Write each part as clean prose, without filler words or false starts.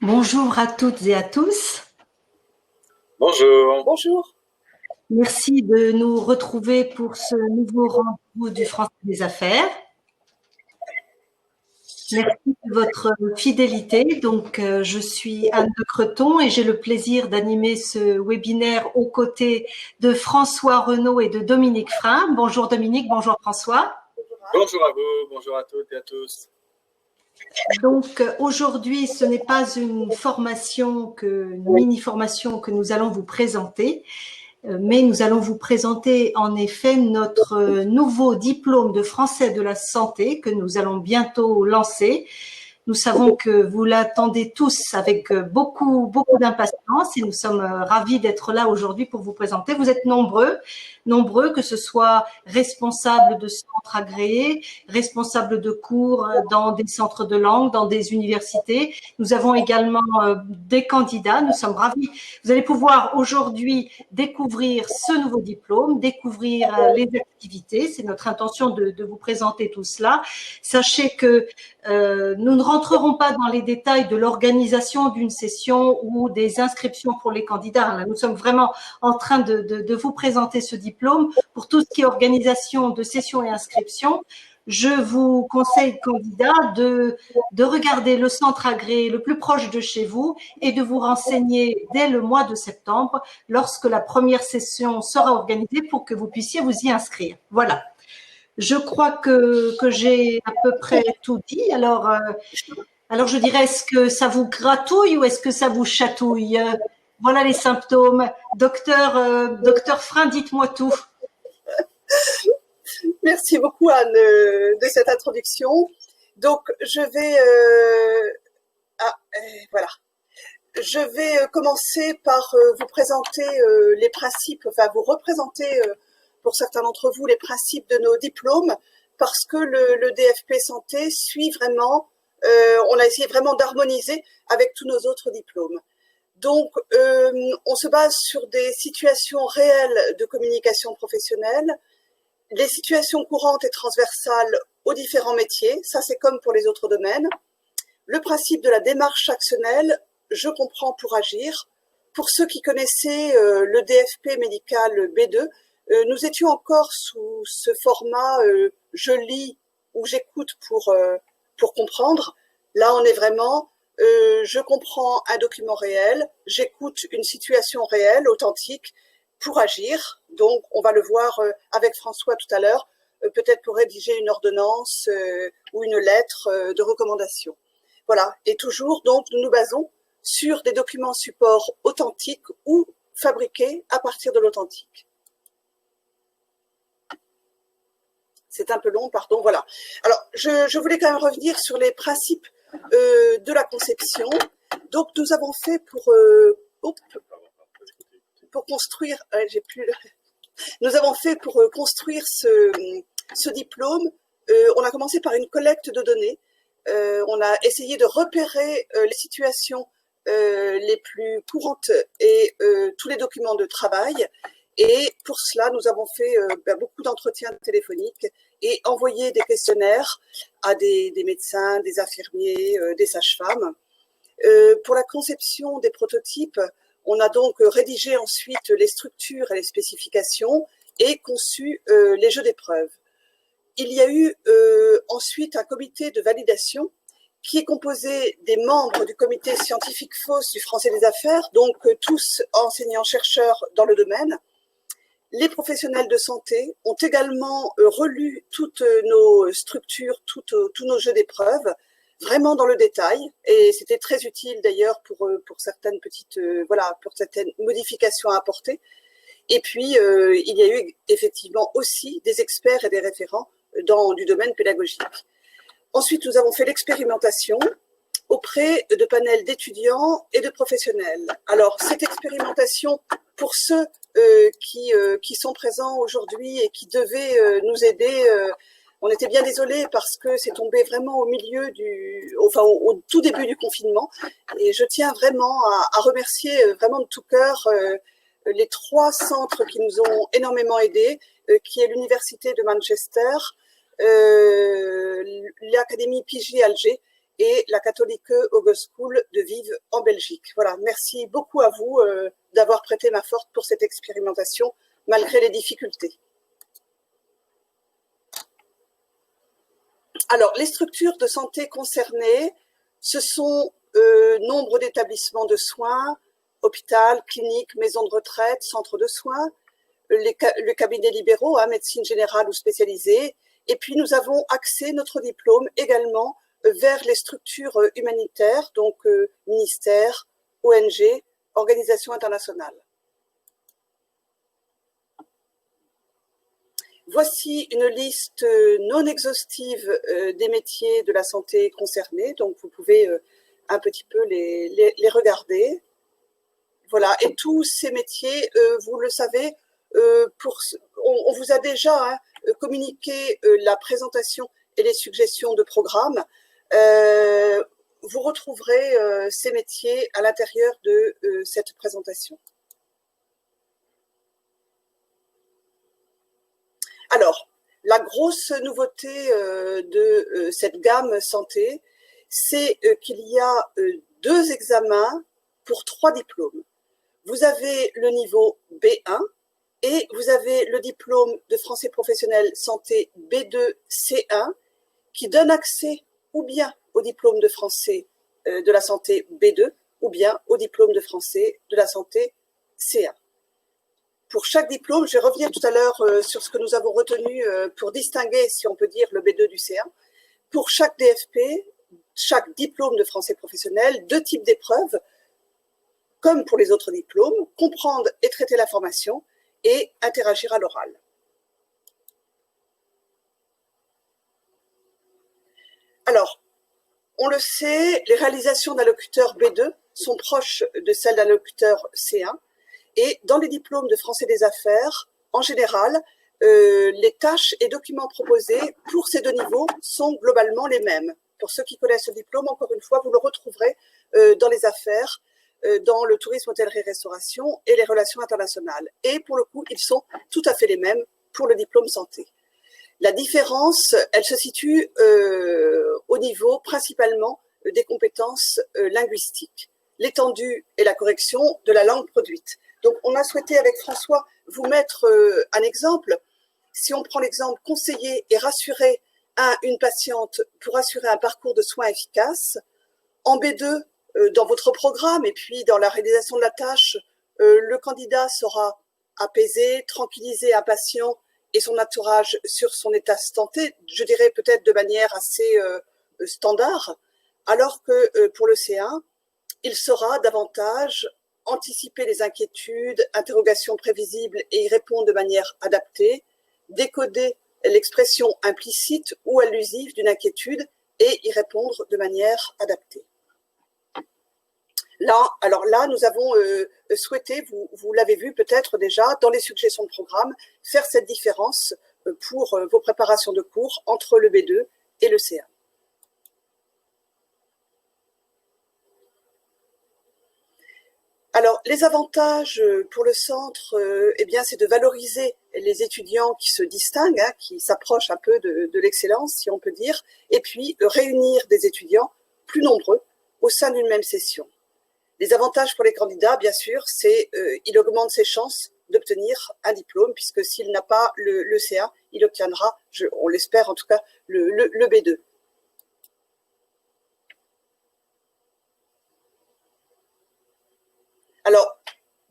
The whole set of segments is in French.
Bonjour à toutes et à tous. Bonjour. Bonjour. Merci de nous retrouver pour ce nouveau rendez-vous du Français des Affaires. Merci de votre fidélité. Donc, je suis Anne de Creton et j'ai le plaisir d'animer ce webinaire aux côtés de François Renaud et de Dominique Frein. Bonjour Dominique, bonjour François. Bonjour à vous, bonjour à toutes et à tous. Donc aujourd'hui, ce n'est pas une mini-formation que nous allons vous présenter, mais nous allons vous présenter en effet notre nouveau diplôme de français de la santé que nous allons bientôt lancer. Nous savons que vous l'attendez tous avec beaucoup d'impatience et nous sommes ravis d'être là aujourd'hui pour vous présenter. Vous êtes nombreux, que ce soit responsables de centres agréés, responsables de cours dans des centres de langue, dans des universités. Nous avons également des candidats. Nous sommes ravis. Vous allez pouvoir aujourd'hui découvrir ce nouveau diplôme, découvrir les activités. C'est notre intention de vous présenter tout cela. Sachez que nous ne rentrerons pas dans les détails de l'organisation d'une session ou des inscriptions pour les candidats. Là, nous sommes vraiment en train de vous présenter ce diplôme. Pour tout ce qui est organisation de sessions et inscriptions, je vous conseille, candidats, de regarder le centre agréé le plus proche de chez vous et de vous renseigner dès le mois de septembre lorsque la première session sera organisée pour que vous puissiez vous y inscrire. Voilà. Je crois que j'ai à peu près tout dit. Alors je dirais, est-ce que ça vous gratouille ou est-ce que ça vous chatouille? Voilà les symptômes. Docteur Frein, dites-moi tout. Merci beaucoup Anne de cette introduction. Donc je vais voilà. Je vais commencer par vous présenter les principes, enfin vous représenter pour certains d'entre vous les principes de nos diplômes, parce que le DFP Santé suit vraiment, on a essayé vraiment d'harmoniser avec tous nos autres diplômes. Donc, on se base sur des situations réelles de communication professionnelle, les situations courantes et transversales aux différents métiers, ça c'est comme pour les autres domaines. Le principe de la démarche actionnelle, je comprends pour agir. Pour ceux qui connaissaient le DFP médical B2, nous étions encore sous ce format je lis ou j'écoute pour comprendre. Là, on est vraiment je comprends un document réel, j'écoute une situation réelle, authentique, pour agir. Donc, on va le voir avec François tout à l'heure, peut-être pour rédiger une ordonnance ou une lettre de recommandation. Voilà. Et toujours, donc, nous nous basons sur des documents supports authentiques ou fabriqués à partir de l'authentique. C'est un peu long, pardon, voilà. Alors, je voulais quand même revenir sur les principes de la conception. Donc, nous avons fait pour construire, nous avons fait pour construire ce diplôme, on a commencé par une collecte de données. On a essayé de repérer les situations les plus courantes et tous les documents de travail. Et pour cela, nous avons fait beaucoup d'entretiens téléphoniques et envoyé des questionnaires à des médecins, des infirmiers, des sages-femmes. Pour la conception des prototypes, on a donc rédigé ensuite les structures et les spécifications et conçu les jeux d'épreuves. Il y a eu ensuite un comité de validation qui est composé des membres du comité scientifique FOSS du Français des Affaires, donc tous enseignants-chercheurs dans le domaine. Les professionnels de santé ont également relu toutes nos structures, tous nos jeux d'épreuves, vraiment dans le détail, et c'était très utile d'ailleurs pour certaines petites, pour certaines modifications à apporter. Et puis, il y a eu effectivement aussi des experts et des référents du domaine pédagogique. Ensuite, nous avons fait l'expérimentation auprès de panels d'étudiants et de professionnels. Alors, cette expérimentation, pour ceux qui sont présents aujourd'hui et qui devaient nous aider, on était bien désolés parce que c'est tombé vraiment au milieu au tout début du confinement. Et je tiens vraiment à remercier vraiment de tout cœur les 3 centres qui nous ont énormément aidés, qui est l'Université de Manchester, l'Académie Pigi Alger et la Katholieke Hogeschool de Vive en Belgique. Voilà, merci beaucoup à vous d'avoir prêté main forte pour cette expérimentation, malgré les difficultés. Alors, les structures de santé concernées, ce sont nombre d'établissements de soins, hôpital, clinique, maison de retraite, centre de soins, le cabinet libéraux, médecine générale ou spécialisée. Et puis, nous avons axé notre diplôme également vers les structures humanitaires, donc ministères, ONG, organisations internationales. Voici une liste non exhaustive des métiers de la santé concernés, donc vous pouvez un petit peu les regarder. Voilà, et tous ces métiers, vous le savez, on vous a déjà communiqué la présentation et les suggestions de programme. Vous retrouverez ces métiers à l'intérieur de cette présentation. Alors, la grosse nouveauté de cette gamme santé, c'est qu'il y a 2 examens pour 3 diplômes. Vous avez le niveau B1 et vous avez le diplôme de français professionnel santé B2 C1 qui donne accès ou bien au diplôme de français de la santé B2 ou bien au diplôme de français de la santé C1. Pour chaque diplôme, je vais revenir tout à l'heure sur ce que nous avons retenu pour distinguer, si on peut dire, le B2 du C1. Pour chaque DFP, chaque diplôme de français professionnel, 2 types d'épreuves, comme pour les autres diplômes, comprendre et traiter l'information et interagir à l'oral. Alors, on le sait, les réalisations d'un locuteur B2 sont proches de celles d'un locuteur C1. Et dans les diplômes de français des affaires, en général, les tâches et documents proposés pour ces 2 niveaux sont globalement les mêmes. Pour ceux qui connaissent le diplôme, encore une fois, vous le retrouverez dans les affaires, dans le tourisme, hôtellerie-restauration et les relations internationales. Et pour le coup, ils sont tout à fait les mêmes pour le diplôme santé. La différence, elle se situe au niveau principalement des compétences linguistiques, l'étendue et la correction de la langue produite. Donc, on a souhaité avec François vous mettre un exemple. Si on prend l'exemple conseiller et rassurer une patiente pour assurer un parcours de soins efficace, en B2, dans votre programme et puis dans la réalisation de la tâche, le candidat saura apaiser, tranquilliser un patient et son entourage sur son état de santé, je dirais peut-être de manière assez standard, alors que pour le C1, il saura davantage anticiper les inquiétudes, interrogations prévisibles et y répondre de manière adaptée, décoder l'expression implicite ou allusive d'une inquiétude et y répondre de manière adaptée. Là, nous avons souhaité, vous l'avez vu peut-être déjà dans les suggestions de programme, faire cette différence pour vos préparations de cours entre le B2 et le C1. Alors, les avantages pour le centre, eh bien, c'est de valoriser les étudiants qui se distinguent, qui s'approchent un peu de l'excellence, si on peut dire, et puis réunir des étudiants plus nombreux au sein d'une même session. Les avantages pour les candidats, bien sûr, c'est il augmente ses chances d'obtenir un diplôme, puisque s'il n'a pas le C1, il obtiendra, on l'espère en tout cas, le B2. Alors,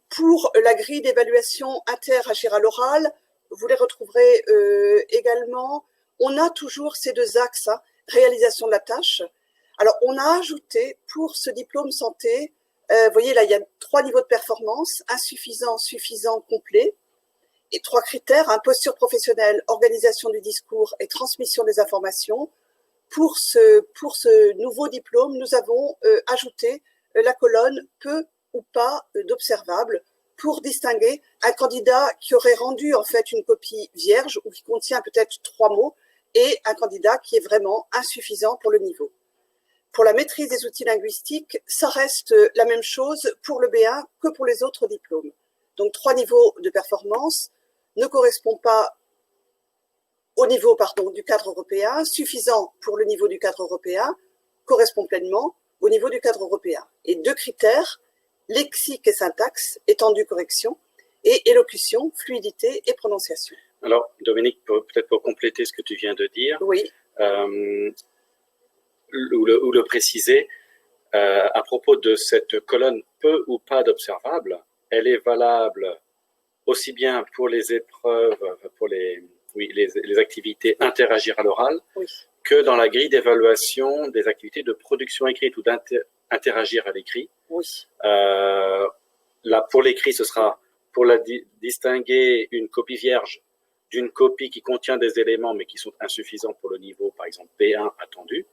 pour la grille d'évaluation interagir à l'oral, vous les retrouverez également. On a toujours ces 2 axes, réalisation de la tâche. Alors, on a ajouté pour ce diplôme santé, vous voyez là, il y a 3 niveaux de performance, insuffisant, suffisant, complet, et 3 critères, posture professionnelle, organisation du discours et transmission des informations. Pour ce nouveau diplôme, nous avons ajouté la colonne peu ou pas d'observables pour distinguer un candidat qui aurait rendu en fait une copie vierge ou qui contient peut-être 3 mots et un candidat qui est vraiment insuffisant pour le niveau. Pour la maîtrise des outils linguistiques, ça reste la même chose pour le B1 que pour les autres diplômes. Donc 3 niveaux de performance ne correspondent pas au niveau du cadre européen, suffisant pour le niveau du cadre européen, correspond pleinement au niveau du cadre européen. Et 2 critères, lexique et syntaxe, étendue correction, et élocution, fluidité et prononciation. Alors, Dominique, peut-être pour compléter ce que tu viens de dire, oui. Ou le préciser, à propos de cette colonne peu ou pas d'observables, elle est valable aussi bien pour les épreuves, pour les activités interagir à l'oral, oui. que dans la grille d'évaluation des activités de production écrite ou d'interagir à l'écrit. Oui. Là, pour l'écrit, ce sera pour distinguer une copie vierge d'une copie qui contient des éléments mais qui sont insuffisants pour le niveau, par exemple, B1 attendu.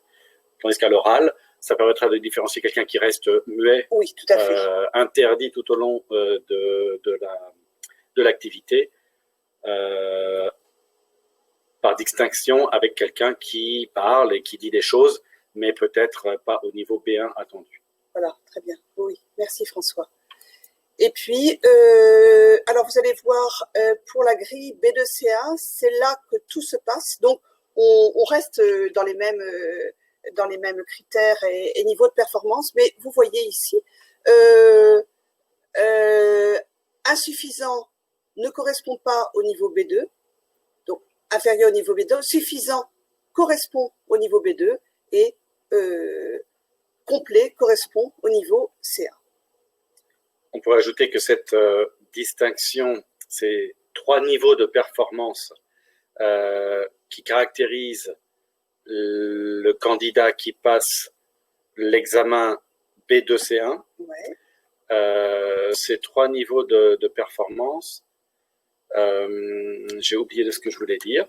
Tandis qu'à l'oral, ça permettra de différencier quelqu'un qui reste muet, oui, tout à fait. interdit tout au long de l'activité, par distinction avec quelqu'un qui parle et qui dit des choses, mais peut-être pas au niveau B1 attendu. Voilà, très bien. Oui, merci François. Et puis, alors vous allez voir, pour la grille B2CA, c'est là que tout se passe. Donc, on reste dans les mêmes critères et niveaux de performance, mais vous voyez ici, insuffisant ne correspond pas au niveau B2, donc inférieur au niveau B2, suffisant correspond au niveau B2 et complet correspond au niveau CA. On pourrait ajouter que cette distinction, ces 3 niveaux de performance qui caractérisent le candidat qui passe l'examen B2C1, ouais. Ces 3 niveaux de performance, j'ai oublié de ce que je voulais dire.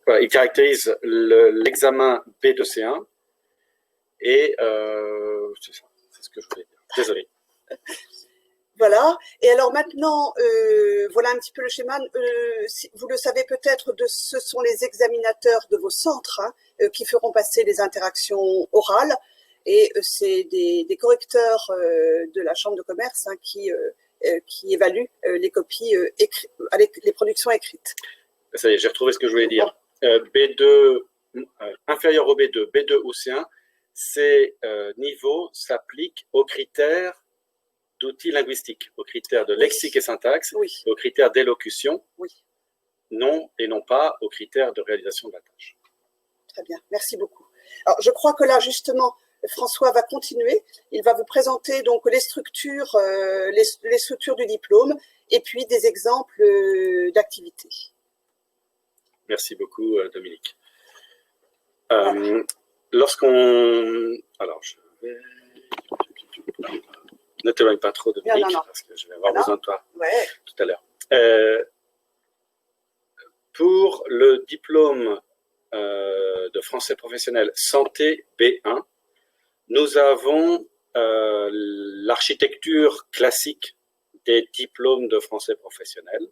Voilà, ils caractérisent l'examen B2C1 et c'est ça, c'est ce que je voulais dire. Désolé. Voilà. Et alors maintenant, voilà un petit peu le schéma. Vous le savez peut-être, ce sont les examinateurs de vos centres qui feront passer les interactions orales. Et c'est des correcteurs de la Chambre de commerce qui évaluent les copies, les productions écrites. Ça y est, j'ai retrouvé ce que je voulais dire. B2, inférieur au B2, B2 ou C1, ces niveaux s'appliquent aux critères d'outils linguistiques, aux critères de lexique et syntaxe, oui. Aux critères d'élocution, oui. Non pas aux critères de réalisation de la tâche. Très bien, merci beaucoup. Alors, je crois que là, justement, François va continuer. Il va vous présenter donc les structures du diplôme et puis des exemples d'activités. Merci beaucoup, Dominique. Voilà. Alors, je vais... Ne t'éloigne pas trop, Dominique, non. parce que je vais avoir besoin de toi tout à l'heure. Pour le diplôme de français professionnel santé B1, nous avons l'architecture classique des diplômes de français professionnel,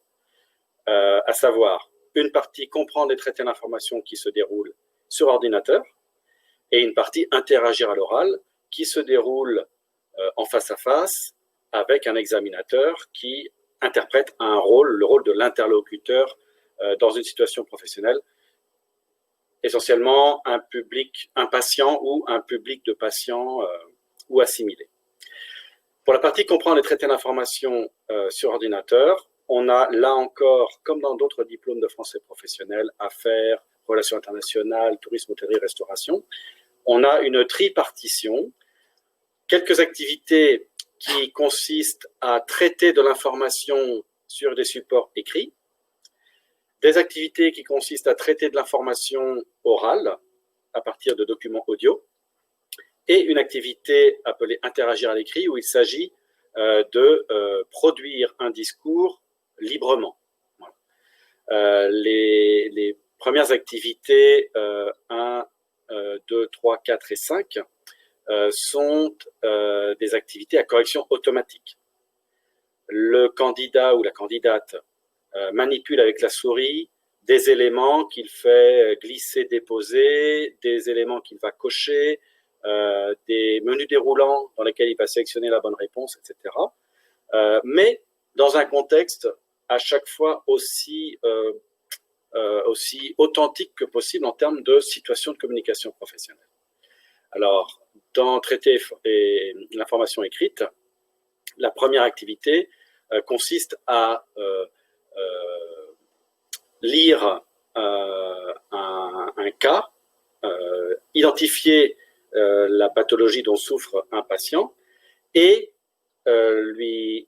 à savoir une partie comprendre et traiter l'information qui se déroule sur ordinateur et une partie interagir à l'oral qui se déroule en face à face avec un examinateur qui interprète le rôle de l'interlocuteur dans une situation professionnelle, essentiellement un patient ou un public de patients ou assimilés. Pour la partie comprendre et traiter l'information sur ordinateur, on a là encore, comme dans d'autres diplômes de français professionnel, affaires, relations internationales, tourisme, hôtellerie, restauration, on a une tripartition, quelques activités qui consistent à traiter de l'information sur des supports écrits, des activités qui consistent à traiter de l'information orale à partir de documents audio, et une activité appelée interagir à l'écrit où il s'agit de produire un discours librement. Voilà. Les premières activités 1, 2, 3, 4 et 5 sont des activités à correction automatique. Le candidat ou la candidate manipule avec la souris des éléments qu'il fait glisser, déposer, des éléments qu'il va cocher, des menus déroulants dans lesquels il va sélectionner la bonne réponse, etc. Mais dans un contexte à chaque fois aussi aussi authentique que possible en termes de situation de communication professionnelle. Alors, dans traiter et l'information écrite, la première activité consiste à lire un cas, identifier la pathologie dont souffre un patient et lui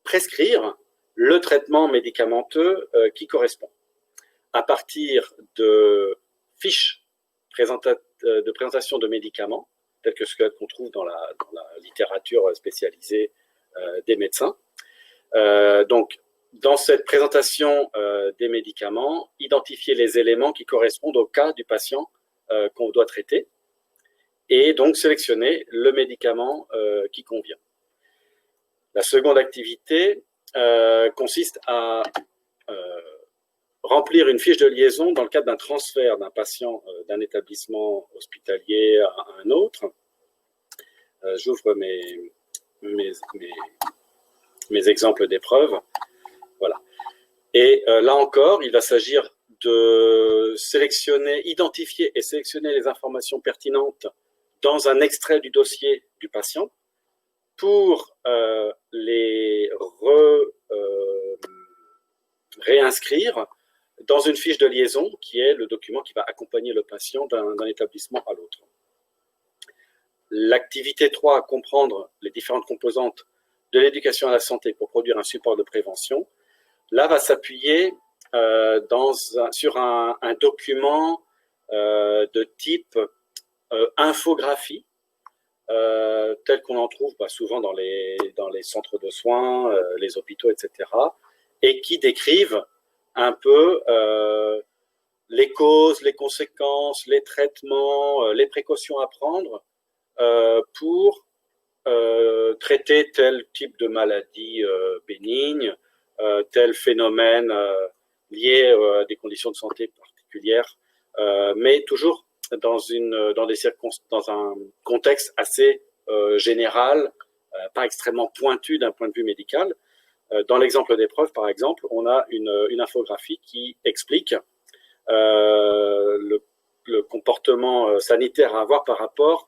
prescrire le traitement médicamenteux qui correspond. À partir de fiches de présentation de médicaments, tels que ce qu'on trouve dans la littérature spécialisée des médecins. Donc, dans cette présentation des médicaments, identifier les éléments qui correspondent au cas du patient qu'on doit traiter et donc sélectionner le médicament qui convient. La seconde activité consiste à remplir une fiche de liaison dans le cadre d'un transfert d'un patient d'un établissement hospitalier à un autre. J'ouvre mes exemples d'épreuves. Voilà. Et là encore, il va s'agir de identifier et sélectionner les informations pertinentes dans un extrait du dossier du patient pour les réinscrire dans une fiche de liaison qui est le document qui va accompagner le patient d'un établissement à l'autre. L'activité 3, comprendre les différentes composantes de l'éducation à la santé pour produire un support de prévention, là va s'appuyer sur un document de type infographie, tel qu'on en trouve souvent dans les centres de soins, les hôpitaux, etc., et qui décrivent un peu les causes, les conséquences, les traitements, les précautions à prendre pour traiter tel type de maladie bénigne, tel phénomène lié à des conditions de santé particulières, mais toujours dans un contexte assez général, pas extrêmement pointu d'un point de vue médical. Dans l'exemple d'épreuve, par exemple, on a une infographie qui explique le comportement sanitaire à avoir par rapport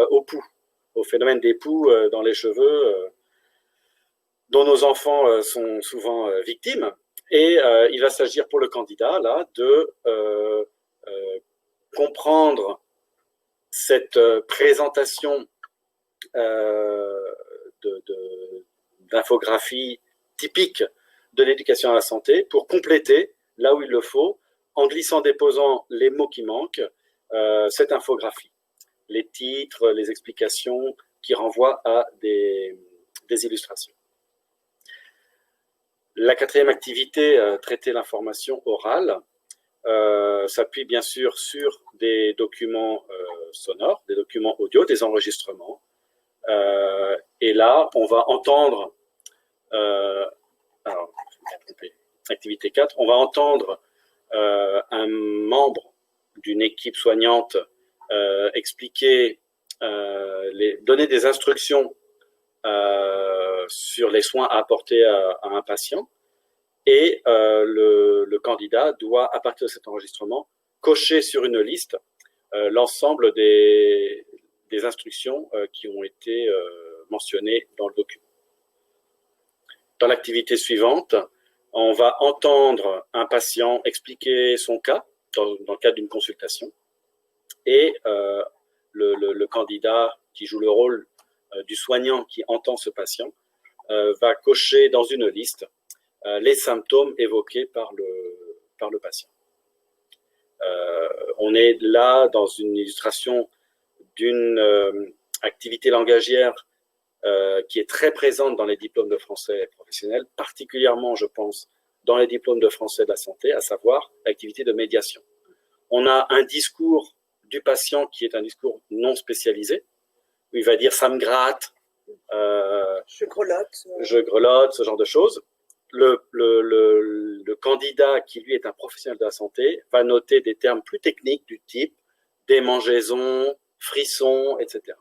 aux poux, au phénomène des poux dans les cheveux, dont nos enfants sont souvent victimes. Et il va s'agir pour le candidat là de comprendre cette présentation d'infographie typique de l'éducation à la santé pour compléter, là où il le faut, en glissant-déposant les mots qui manquent, cette infographie. Les titres, les explications qui renvoient à des illustrations. La quatrième activité, traiter l'information orale, s'appuie bien sûr sur des documents sonores, des documents audio, des enregistrements. Et là, on va entendre, activité 4, on va entendre un membre d'une équipe soignante expliquer, donner des instructions sur les soins à apporter à un patient. Et le candidat doit, à partir de cet enregistrement, cocher sur une liste l'ensemble des instructions qui ont été mentionnées dans le document. Dans l'activité suivante, on va entendre un patient expliquer son cas dans le cadre d'une consultation et le candidat qui joue le rôle du soignant qui entend ce patient va cocher dans une liste les symptômes évoqués par le patient. On est là dans une illustration d'une activité langagière qui est très présente dans les diplômes de français professionnels, particulièrement, je pense, dans les diplômes de français de la santé, à savoir l'activité de médiation. On a un discours du patient qui est un discours non spécialisé, où il va dire « ça me gratte », je grelotte, ce genre de choses. Le candidat qui, lui, est un professionnel de la santé, va noter des termes plus techniques du type démangeaison, frisson, etc.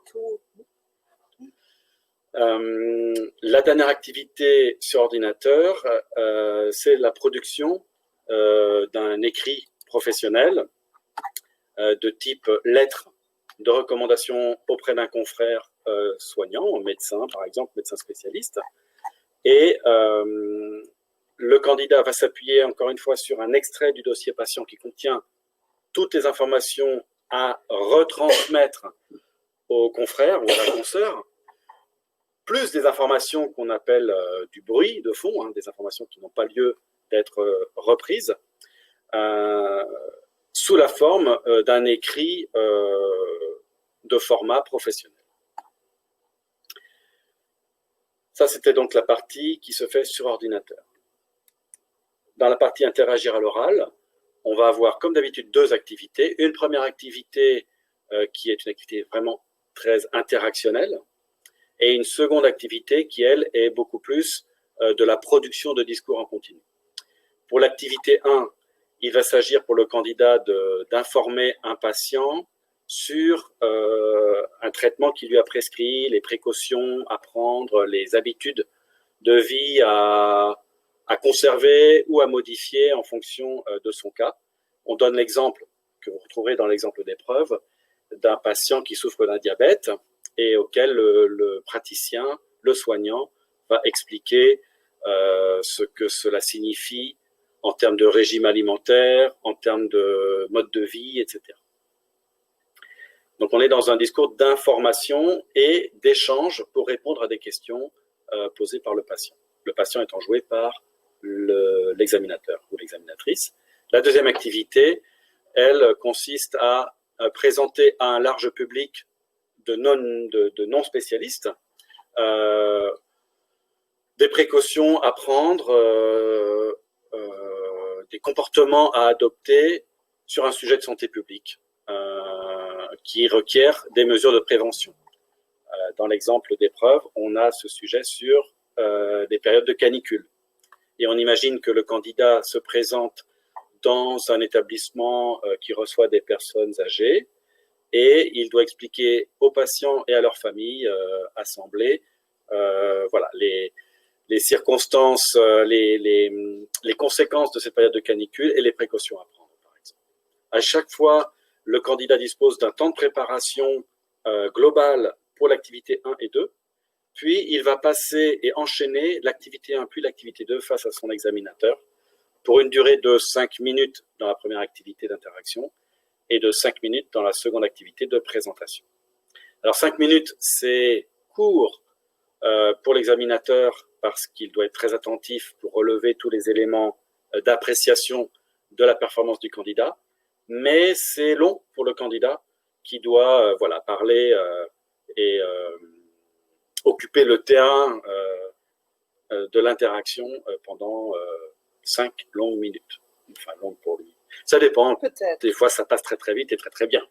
La dernière activité sur ordinateur, c'est la production d'un écrit professionnel de type lettre de recommandation auprès d'un confrère soignant, médecin par exemple, médecin spécialiste. Et le candidat va s'appuyer encore une fois sur un extrait du dossier patient qui contient toutes les informations à retransmettre au confrère ou à la consoeur, plus des informations qu'on appelle du bruit de fond, hein, des informations qui n'ont pas lieu d'être reprises, sous la forme d'un écrit de format professionnel. Ça, c'était donc la partie qui se fait sur ordinateur. Dans la partie interagir à l'oral, on va avoir, comme d'habitude, deux activités. Une première activité qui est une activité vraiment très interactionnelle, et une seconde activité qui, elle, est beaucoup plus de la production de discours en continu. Pour l'activité 1, il va s'agir pour le candidat d'informer un patient sur un traitement qui lui a prescrit, les précautions à prendre, les habitudes de vie à conserver ou à modifier en fonction de son cas. On donne l'exemple que vous retrouverez dans l'exemple d'épreuve d'un patient qui souffre d'un diabète et auquel le praticien, le soignant, va expliquer ce que cela signifie en termes de régime alimentaire, en termes de mode de vie, etc. Donc on est dans un discours d'information et d'échange pour répondre à des questions posées par le patient. Le patient étant joué par l'examinateur ou l'examinatrice. La deuxième activité, elle consiste à présenter à un large public de non-spécialistes des précautions à prendre, des comportements à adopter sur un sujet de santé publique qui requiert des mesures de prévention. Dans l'exemple d'épreuve, on a ce sujet sur des périodes de canicule. Et on imagine que le candidat se présente dans un établissement qui reçoit des personnes âgées et il doit expliquer aux patients et à leurs familles assemblées voilà, les circonstances, les conséquences de cette période de canicule et les précautions à prendre, par exemple. À chaque fois, le candidat dispose d'un temps de préparation global pour l'activité 1 et 2, puis il va passer et enchaîner l'activité 1 puis l'activité 2 face à son examinateur pour une durée de 5 minutes dans la première activité d'interaction et de 5 minutes dans la seconde activité de présentation. Alors 5 minutes, c'est court pour l'examinateur parce qu'il doit être très attentif pour relever tous les éléments d'appréciation de la performance du candidat, mais c'est long pour le candidat qui doit voilà, parler et occuper le terrain de l'interaction pendant 5 longues minutes. Enfin, longues pour lui. Ça dépend. Peut-être. Des fois, ça passe très très vite et très très bien.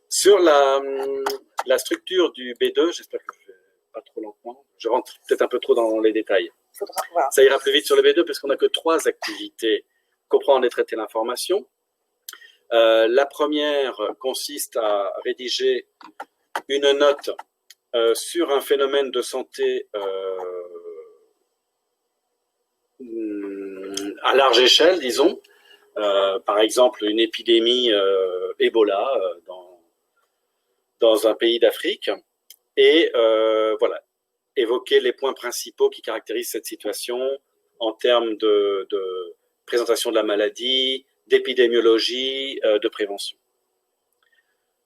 Sur la structure du B2, j'espère que je ne vais pas trop lentement, je rentre peut-être un peu trop dans les détails. Faudra voir. Ça ira plus vite sur le B2 parce qu'on n'a que 3 activités. Comprendre et traiter l'information. La première consiste à rédiger une note sur un phénomène de santé à large échelle, disons. Par exemple, une épidémie Ebola dans un pays d'Afrique. Et voilà, évoquer les points principaux qui caractérisent cette situation en termes de présentation de la maladie, d'épidémiologie, de prévention.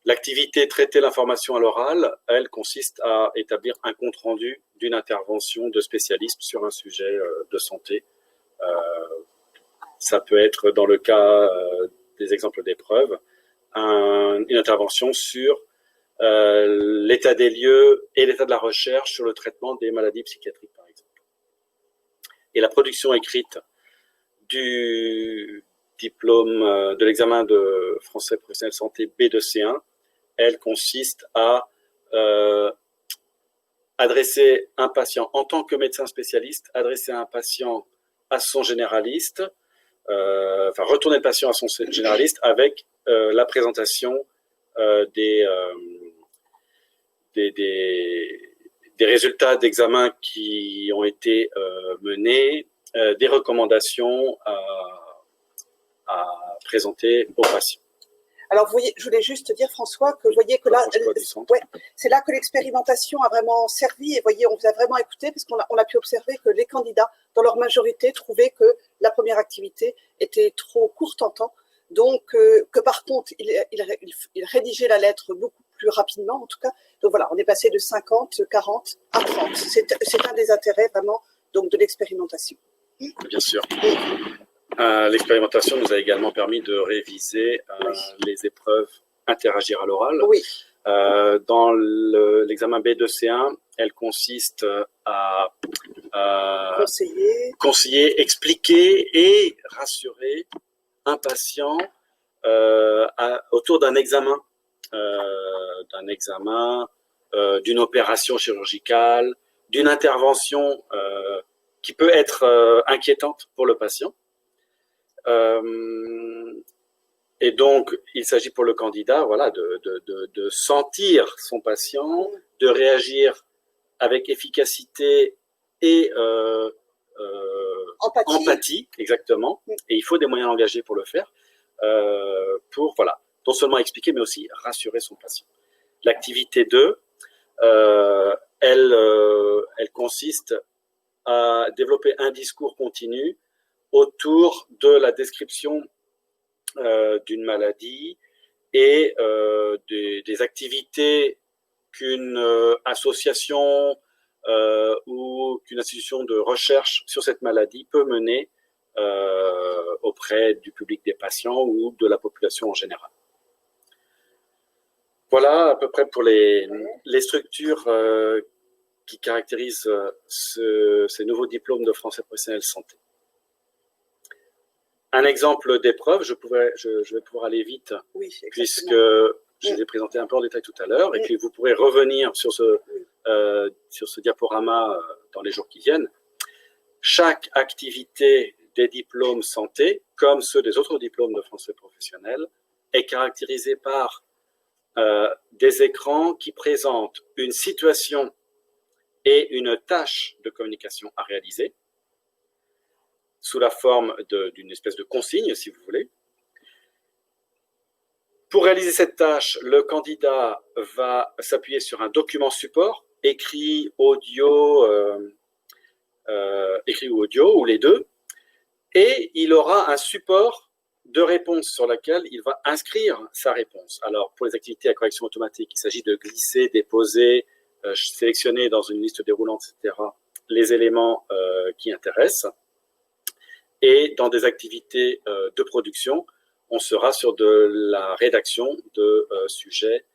L'activité traiter l'information à l'oral, elle consiste à établir un compte-rendu d'une intervention de spécialiste sur un sujet de santé. Ça peut être, dans le cas des exemples d'épreuves, une intervention sur l'état des lieux et l'état de la recherche sur le traitement des maladies psychiatriques, par exemple. Et la production écrite du diplôme de l'examen de français professionnel santé B2C1, elle consiste à adresser un patient en tant que médecin spécialiste, adresser un patient à son généraliste, enfin retourner le patient à son généraliste avec la présentation des résultats d'examen qui ont été menés, des recommandations à présenter aux patients. Alors, vous voyez, je voulais juste dire, François, que vous voyez que là, ouais, c'est là que l'expérimentation a vraiment servi. Et vous voyez, on vous a vraiment écouté parce qu'on a pu observer que les candidats, dans leur majorité, trouvaient que la première activité était trop courte en temps. Donc, que par contre, il rédigeait la lettre beaucoup plus rapidement, en tout cas. Donc voilà, on est passé de 50, 40 à 30. C'est un des intérêts vraiment donc, de l'expérimentation. Bien sûr. L'expérimentation nous a également permis de réviser les épreuves interagir à l'oral. Oui. Dans l'examen B2C1, elle consiste à conseiller, expliquer et rassurer un patient autour d'un examen, d'une opération chirurgicale, d'une intervention qui peut être inquiétante pour le patient. Et donc, il s'agit pour le candidat, voilà, de sentir son patient, de réagir avec efficacité et empathie, exactement. Et il faut des moyens engagés pour le faire, pour, voilà, non seulement expliquer, mais aussi rassurer son patient. L'activité 2, elle consiste à développer un discours continu autour de la description d'une maladie et des activités qu'une association ou qu'une institution de recherche sur cette maladie peut mener auprès du public des patients ou de la population en général. Voilà à peu près pour les structures qui caractérisent ces nouveaux diplômes de français professionnel santé. Un exemple d'épreuve, je vais pouvoir aller vite, oui, puisque je les ai présentés un peu en détail tout à l'heure, et puis vous pourrez revenir sur ce diaporama dans les jours qui viennent. Chaque activité des diplômes santé, comme ceux des autres diplômes de français professionnel, est caractérisée par des écrans qui présentent une situation et une tâche de communication à réaliser, sous la forme d'une espèce de consigne, si vous voulez. Pour réaliser cette tâche, le candidat va s'appuyer sur un document support, écrit ou audio, ou les deux, et il aura un support de réponse sur lequel il va inscrire sa réponse. Alors, pour les activités à correction automatique, il s'agit de glisser, déposer, sélectionner dans une liste déroulante, etc., les éléments qui intéressent. Et dans des activités de production, on sera sur de la rédaction de sujets,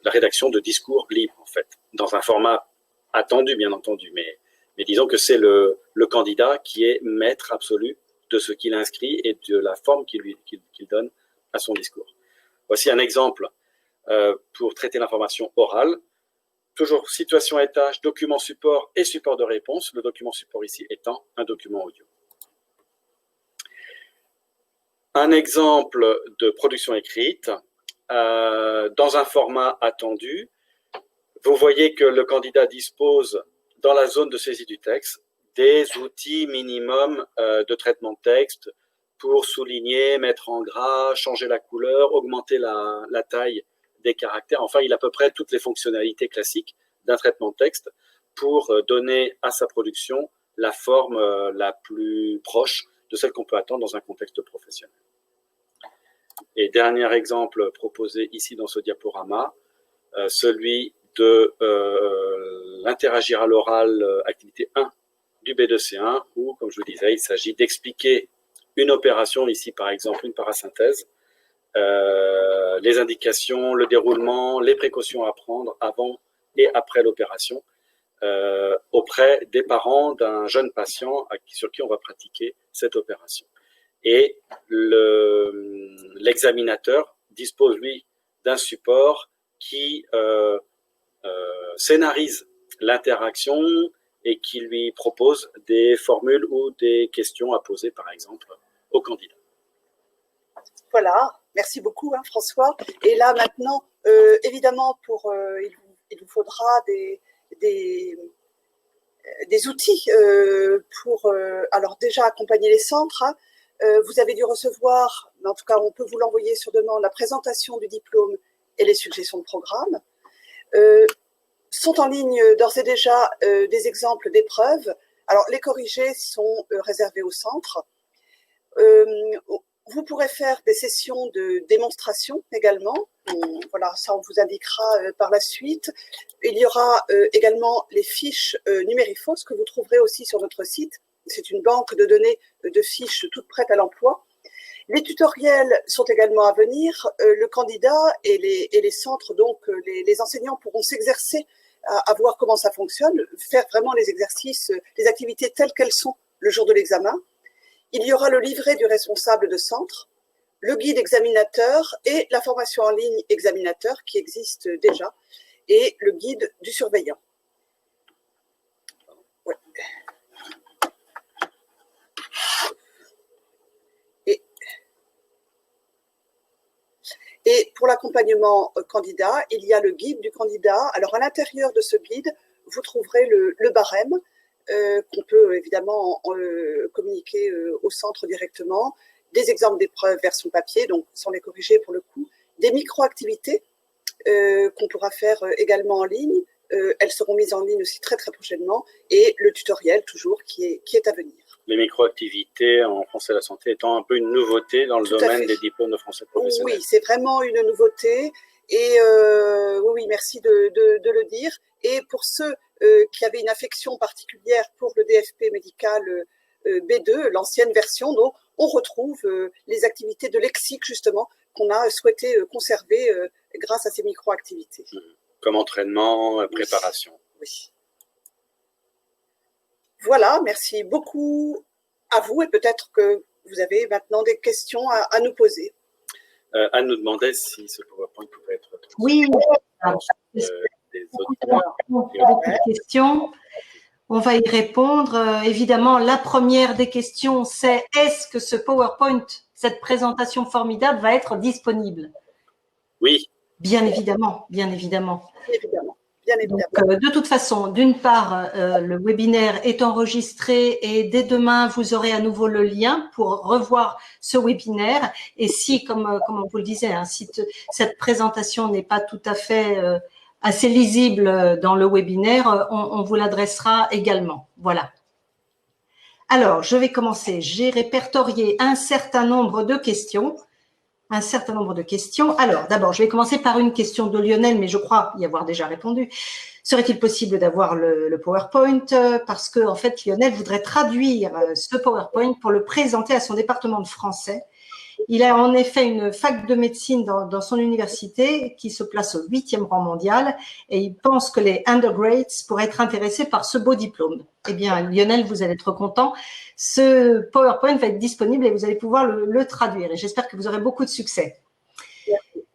la rédaction de discours libres, en fait, dans un format attendu, bien entendu, mais disons que c'est le candidat qui est maître absolu de ce qu'il inscrit et de la forme qu'il donne à son discours. Voici un exemple pour traiter l'information orale. Toujours situation et tâche, document support et support de réponse. Le document support ici étant un document audio. Un exemple de production écrite dans un format attendu. Vous voyez que le candidat dispose dans la zone de saisie du texte des outils minimum de traitement de texte pour souligner, mettre en gras, changer la couleur, augmenter la taille des caractères. Enfin, il a à peu près toutes les fonctionnalités classiques d'un traitement de texte pour donner à sa production la forme la plus proche de celle qu'on peut attendre dans un contexte professionnel. Et dernier exemple proposé ici dans ce diaporama, celui de l'interagir à l'oral, activité 1 du B2C1, où, comme je vous disais, il s'agit d'expliquer une opération, ici par exemple une parasynthèse, les indications, le déroulement, les précautions à prendre avant et après l'opération, auprès des parents d'un jeune patient sur qui on va pratiquer cette opération. Et l'examinateur dispose, lui, d'un support qui scénarise l'interaction et qui lui propose des formules ou des questions à poser, par exemple, au candidat. Voilà, merci beaucoup François. Et là maintenant, évidemment, il vous faudra des outils pour alors déjà accompagner les centres. Hein. Vous avez dû recevoir, mais en tout cas on peut vous l'envoyer sur demande, la présentation du diplôme et les suggestions de programme. Sont en ligne d'ores et déjà des exemples d'épreuves. Alors les corrigés sont réservés au centre. Vous pourrez faire des sessions de démonstration également. Voilà, ça on vous indiquera par la suite. Il y aura également les fiches Numérifos que vous trouverez aussi sur notre site. C'est une banque de données de fiches toutes prêtes à l'emploi. Les tutoriels sont également à venir. Le candidat et les centres, donc les enseignants pourront s'exercer à voir comment ça fonctionne, faire vraiment les exercices, les activités telles qu'elles sont le jour de l'examen. Il y aura le livret du responsable de centre, le guide examinateur et la formation en ligne examinateur qui existe déjà, et le guide du surveillant. Ouais. Et pour l'accompagnement candidat, il y a le guide du candidat. Alors à l'intérieur de ce guide, vous trouverez le barème qu'on peut évidemment communiquer au centre directement, des exemples d'épreuves version papier, donc sans les corriger pour le coup, des micro-activités qu'on pourra faire également en ligne. Elles seront mises en ligne aussi très très prochainement, et le tutoriel toujours qui est à venir. Les micro-activités en français de la santé étant un peu une nouveauté dans le domaine des diplômes de français professionnel. Oui, c'est vraiment une nouveauté, et oui, merci de le dire. Et pour ceux qui avaient une affection particulière pour le DFP médical B2, l'ancienne version, donc on retrouve les activités de lexique justement qu'on a souhaité conserver grâce à ces micro-activités. Comme entraînement, préparation. Oui. Voilà, merci beaucoup à vous, et peut-être que vous avez maintenant des questions à nous poser. Anne nous demandait si ce PowerPoint pouvait être transmis. Oui, Des auditeurs. beaucoup de questions. On va y répondre. Évidemment, la première des questions, c'est est-ce que ce PowerPoint, cette présentation formidable, va être disponible? Oui. Bien évidemment, bien évidemment. Évidemment. Bien évidemment. Donc, de toute façon, d'une part, le webinaire est enregistré et dès demain, vous aurez à nouveau le lien pour revoir ce webinaire. Et si, comme on vous le disait, hein, si cette présentation n'est pas tout à fait assez lisible dans le webinaire, on vous l'adressera également. Voilà. Alors, je vais commencer. J'ai répertorié un certain nombre de questions. Alors, d'abord, je vais commencer par une question de Lionel, mais je crois y avoir déjà répondu. Serait-il possible d'avoir le PowerPoint? Parce que, en fait, Lionel voudrait traduire ce PowerPoint pour le présenter à son département de français. Il a en effet une fac de médecine dans son université qui se place au 8e rang mondial, et il pense que les undergrads pourraient être intéressés par ce beau diplôme. Eh bien, Lionel, vous allez être content. Ce PowerPoint va être disponible et vous allez pouvoir le traduire. Et j'espère que vous aurez beaucoup de succès.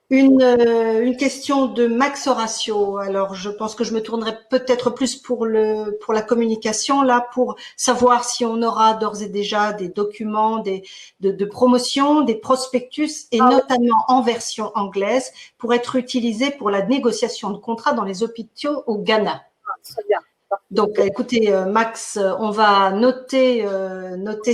Une question de Max Horatio. Alors, je pense que je me tournerai peut-être plus pour la communication, là, pour savoir si on aura d'ores et déjà des documents de promotion, des prospectus, et notamment en version anglaise, pour être utilisés pour la négociation de contrats dans les hôpitaux au Ghana. Très bien. Donc, écoutez, Max, on va noter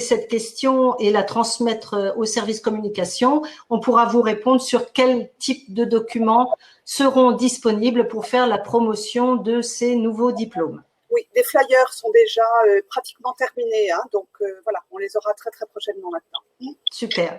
cette question et la transmettre au service communication. On pourra vous répondre sur quel type de documents seront disponibles pour faire la promotion de ces nouveaux diplômes. Oui, les flyers sont déjà pratiquement terminés, hein, donc voilà, on les aura très très prochainement maintenant. Super.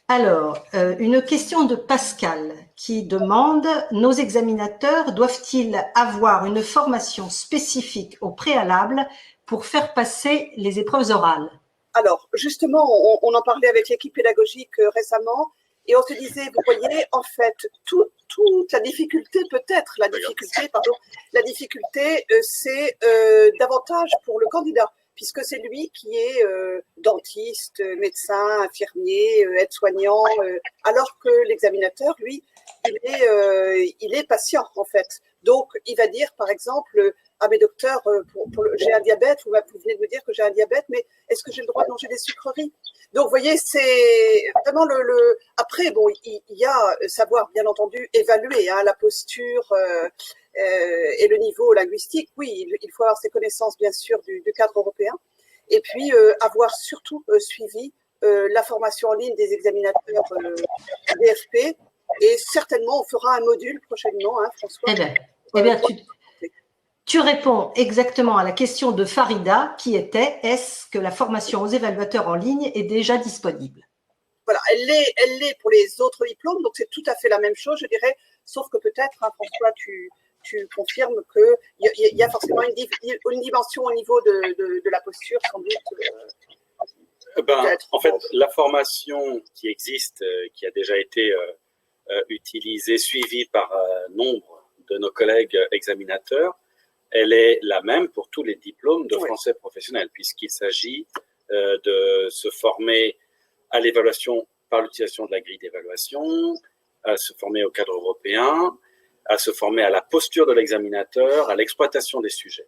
Alors, une question de Pascal qui demande « Nos examinateurs doivent-ils avoir une formation spécifique au préalable pour faire passer les épreuves orales ?» Alors, justement, on en parlait avec l'équipe pédagogique récemment, et on se disait, vous voyez, en fait, toute la difficulté, la difficulté, c'est davantage pour le candidat, puisque c'est lui qui est dentiste, médecin, infirmier, aide-soignant, alors que l'examinateur, lui, il est patient, en fait. Donc, il va dire, par exemple, ah mais docteur, j'ai un diabète, vous venez de me dire que j'ai un diabète, mais est-ce que j'ai le droit de manger des sucreries? Donc, vous voyez, c'est vraiment Après, bon, il y a savoir, bien entendu, évaluer hein, la posture, Et le niveau linguistique, oui, il faut avoir ces connaissances, bien sûr, du cadre européen. Et puis, avoir surtout suivi la formation en ligne des examinateurs DFP. Et certainement, on fera un module prochainement, hein, François. Eh bien, tu réponds exactement à la question de Farida, qui était « Est-ce que la formation aux évaluateurs en ligne est déjà disponible ?» Voilà, elle l'est pour les autres diplômes, donc c'est tout à fait la même chose, je dirais, sauf que peut-être, hein, François, tu confirmes qu'il y a forcément une dimension au niveau de la posture, sans doute. En fait, la formation qui existe, qui a déjà été utilisée, suivie par nombre de nos collègues examinateurs, elle est la même pour tous les diplômes de français professionnel, puisqu'il s'agit de se former à l'évaluation par l'utilisation de la grille d'évaluation, à se former au cadre européen, à se former à la posture de l'examinateur, à l'exploitation des sujets.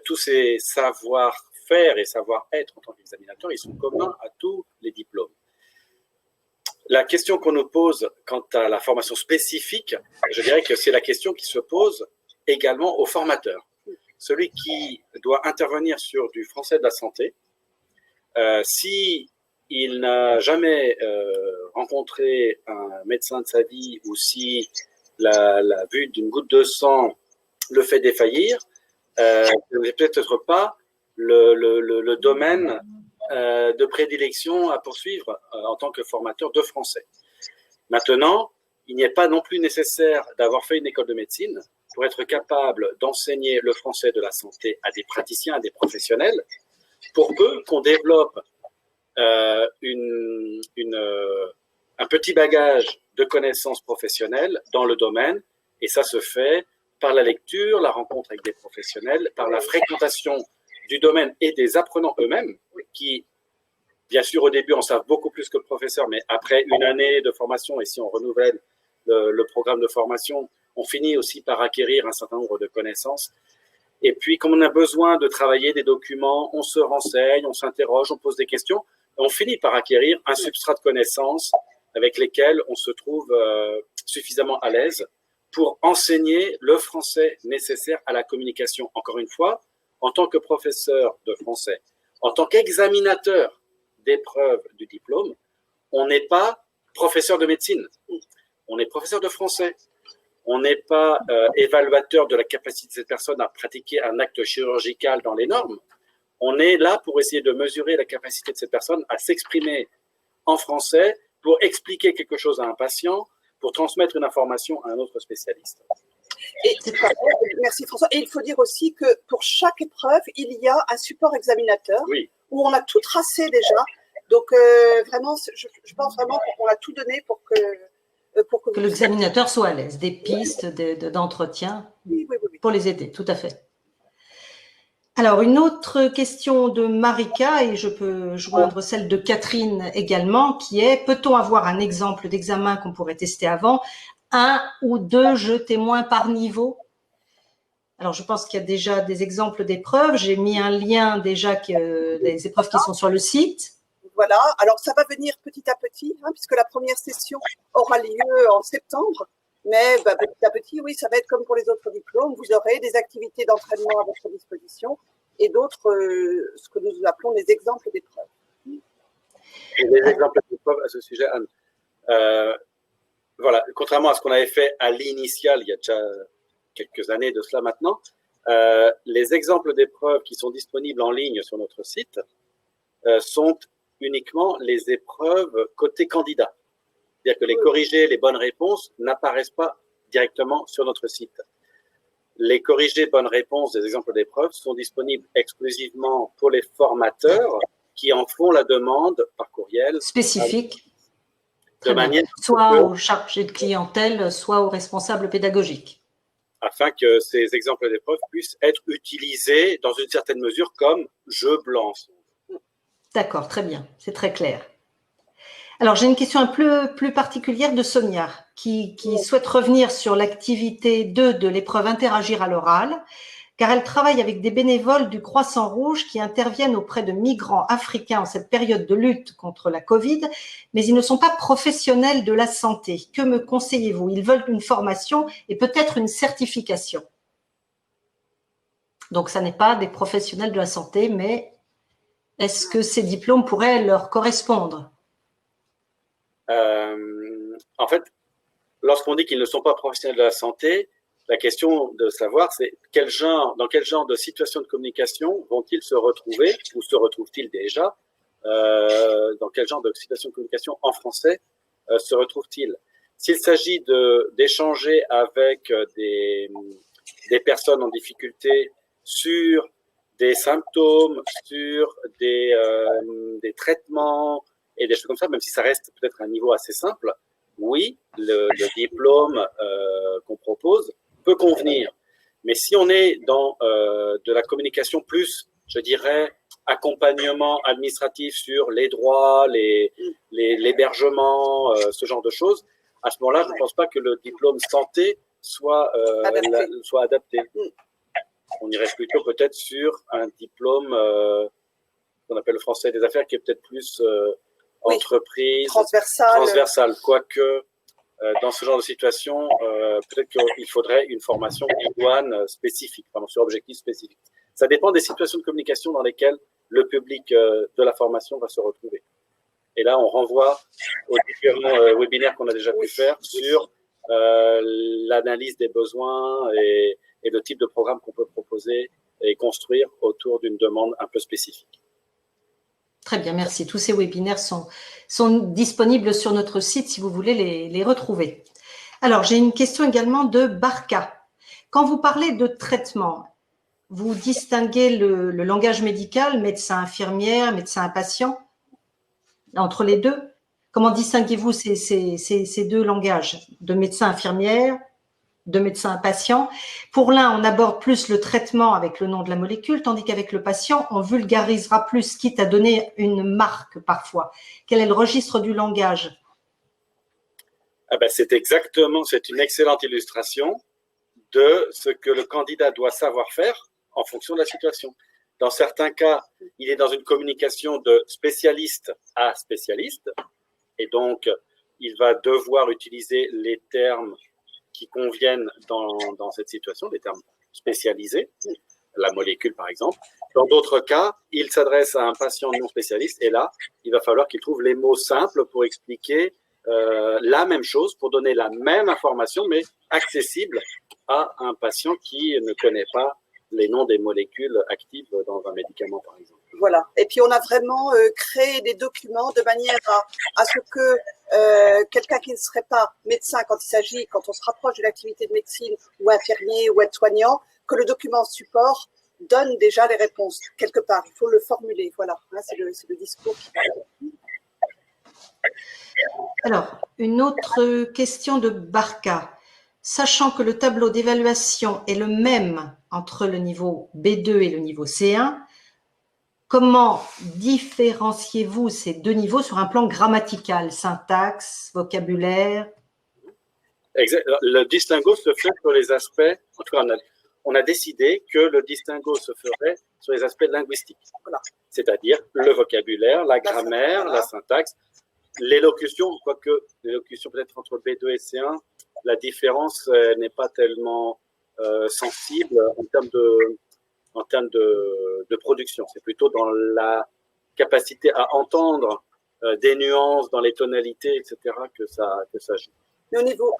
Tous ces savoir-faire et savoir-être en tant qu'examinateur, ils sont communs à tous les diplômes. La question qu'on nous pose quant à la formation spécifique, je dirais que c'est la question qui se pose également au formateur. Celui qui doit intervenir sur du français de la santé, si il n'a jamais rencontré un médecin de sa vie ou si la vue d'une goutte de sang le fait défaillir, ce n'est peut-être pas le domaine de prédilection à poursuivre en tant que formateur de français. Maintenant, il n'est pas non plus nécessaire d'avoir fait une école de médecine pour être capable d'enseigner le français de la santé à des praticiens, à des professionnels, pour peu qu'on développe un petit bagage de connaissances professionnelles dans le domaine, et ça se fait par la lecture, la rencontre avec des professionnels, par la fréquentation du domaine et des apprenants eux-mêmes, qui, bien sûr, au début, en savent beaucoup plus que le professeur, mais après une année de formation, et si on renouvelle le programme de formation, on finit aussi par acquérir un certain nombre de connaissances. Et puis, comme on a besoin de travailler des documents, on se renseigne, on s'interroge, on pose des questions, et on finit par acquérir un substrat de connaissances avec lesquels on se trouve suffisamment à l'aise pour enseigner le français nécessaire à la communication. Encore une fois, en tant que professeur de français, en tant qu'examinateur d'épreuves du diplôme, on n'est pas professeur de médecine, on est professeur de français. On n'est pas évaluateur de la capacité de cette personne à pratiquer un acte chirurgical dans les normes. On est là pour essayer de mesurer la capacité de cette personne à s'exprimer en français pour expliquer quelque chose à un patient, pour transmettre une information à un autre spécialiste. Merci François. Et il faut dire aussi que pour chaque épreuve, il y a un support examinateur où on a tout tracé déjà. Donc vraiment, je pense vraiment qu'on a tout donné pour que l'examinateur soit à l'aise, des pistes d'entretien pour les aider, tout à fait. Alors, une autre question de Marika, et je peux joindre celle de Catherine également, qui est: peut-on avoir un exemple d'examen qu'on pourrait tester avant, 1 ou 2 jeux témoins par niveau? Alors, je pense qu'il y a déjà des exemples d'épreuves. J'ai mis un lien déjà, des épreuves qui sont sur le site. Voilà, alors ça va venir petit à petit, hein, puisque la première session aura lieu en septembre. Mais petit à petit, oui, ça va être comme pour les autres diplômes. Vous aurez des activités d'entraînement à votre disposition et d'autres, ce que nous appelons des exemples d'épreuves. Les exemples d'épreuves à ce sujet, Anne. Voilà, contrairement à ce qu'on avait fait à l'initial, il y a déjà quelques années de cela maintenant, les exemples d'épreuves qui sont disponibles en ligne sur notre site sont uniquement les épreuves côté candidat. C'est-à-dire que les corrigés, les bonnes réponses n'apparaissent pas directement sur notre site. Les corrigés bonnes réponses des exemples d'épreuves sont disponibles exclusivement pour les formateurs qui en font la demande par courriel. Spécifique. De manière soit aux chargés de clientèle, soit aux responsables pédagogiques. Afin que ces exemples d'épreuves puissent être utilisés dans une certaine mesure comme jeu blanc. D'accord, très bien, c'est très clair. Alors, j'ai une question un peu plus particulière de Sonia, qui souhaite revenir sur l'activité 2 de l'épreuve interagir à l'oral. car elle travaille avec des bénévoles du Croissant Rouge qui interviennent auprès de migrants africains en cette période de lutte contre la Covid, mais ils ne sont pas professionnels de la santé. Que me conseillez-vous? Ils veulent une formation et peut-être une certification. Donc, ça n'est pas des professionnels de la santé, mais est-ce que ces diplômes pourraient leur correspondre? En fait, lorsqu'on dit qu'ils ne sont pas professionnels de la santé, la question de savoir, c'est dans quel genre de situation de communication vont-ils se retrouver, ou se retrouvent-ils déjà, dans quel genre de situation de communication en français se retrouvent-ils? S'il s'agit d'échanger avec des personnes en difficulté sur des symptômes, sur des traitements et des choses comme ça, même si ça reste peut-être un niveau assez simple, oui, le diplôme qu'on propose peut convenir. Mais si on est dans de la communication plus, je dirais, accompagnement administratif sur les droits, l'hébergement, ce genre de choses, à ce moment-là, je ne pense pas que le diplôme santé soit adapté. On irait plutôt peut-être sur un diplôme qu'on appelle le français des affaires, qui est peut-être plus entreprise, transversale. Quoique, dans ce genre de situation, peut-être qu'il faudrait une formation idoine spécifique, sur objectif spécifique. Ça dépend des situations de communication dans lesquelles le public de la formation va se retrouver. Et là, on renvoie aux différents webinaires qu'on a déjà pu faire sur l'analyse des besoins et le type de programme qu'on peut proposer et construire autour d'une demande un peu spécifique. Très bien, merci. Tous ces webinaires sont disponibles sur notre site si vous voulez les retrouver. Alors, j'ai une question également de Barca. Quand vous parlez de traitement, vous distinguez le langage médical, médecin infirmière, médecin patient, entre les deux? Comment distinguez-vous ces deux langages de médecin infirmière, de médecin patient? Pour l'un, on aborde plus le traitement avec le nom de la molécule, tandis qu'avec le patient, on vulgarisera plus, quitte à donner une marque parfois. Quel est le registre du langage? C'est une excellente illustration de ce que le candidat doit savoir faire en fonction de la situation. Dans certains cas, il est dans une communication de spécialiste à spécialiste, et donc il va devoir utiliser les termes qui conviennent dans cette situation, des termes spécialisés, la molécule par exemple. Dans d'autres cas, il s'adresse à un patient non spécialiste, et là, il va falloir qu'il trouve les mots simples pour expliquer la même chose, pour donner la même information, mais accessible à un patient qui ne connaît pas les noms des molécules actives dans un médicament, par exemple. Voilà. Et puis, on a vraiment créé des documents de manière à ce que quelqu'un qui ne serait pas médecin quand on se rapproche de l'activité de médecine, ou infirmier ou aide-soignant, que le document support donne déjà les réponses quelque part. Il faut le formuler. Voilà. C'est le discours qui parle. Alors, une autre question de Barca. Sachant que le tableau d'évaluation est le même entre le niveau B2 et le niveau C1, comment différenciez-vous ces deux niveaux sur un plan grammatical, syntaxe, vocabulaire? Le distinguo se fait sur les aspects, en tout cas on a décidé que le distinguo se ferait sur les aspects linguistiques, voilà. C'est-à-dire le vocabulaire, la grammaire, la syntaxe, l'élocution, quoique l'élocution peut-être entre B2 et C1, la différence n'est pas tellement sensible en termes de production. C'est plutôt dans la capacité à entendre des nuances dans les tonalités, etc., que ça joue. Mais au niveau,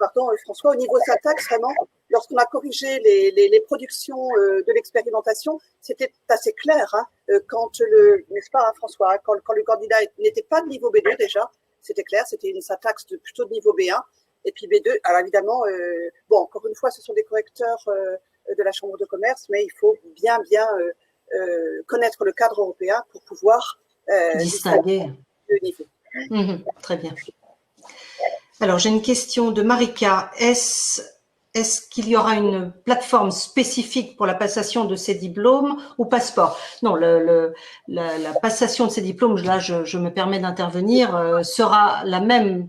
François, au niveau syntaxe, vraiment, lorsqu'on a corrigé les productions de l'expérimentation, c'était assez clair, n'est-ce pas, François, quand le candidat n'était pas de niveau B2 déjà, c'était clair, c'était une syntaxe plutôt de niveau B1, et puis B2. Alors évidemment, encore une fois, ce sont des correcteurs de la Chambre de commerce, mais il faut bien connaître le cadre européen pour pouvoir distinguer le niveau. Très bien. Alors, j'ai une question de Marika. Est-ce qu'il y aura une plateforme spécifique pour la passation de ces diplômes ou passeport? Non, la passation de ces diplômes, là, je me permets d'intervenir,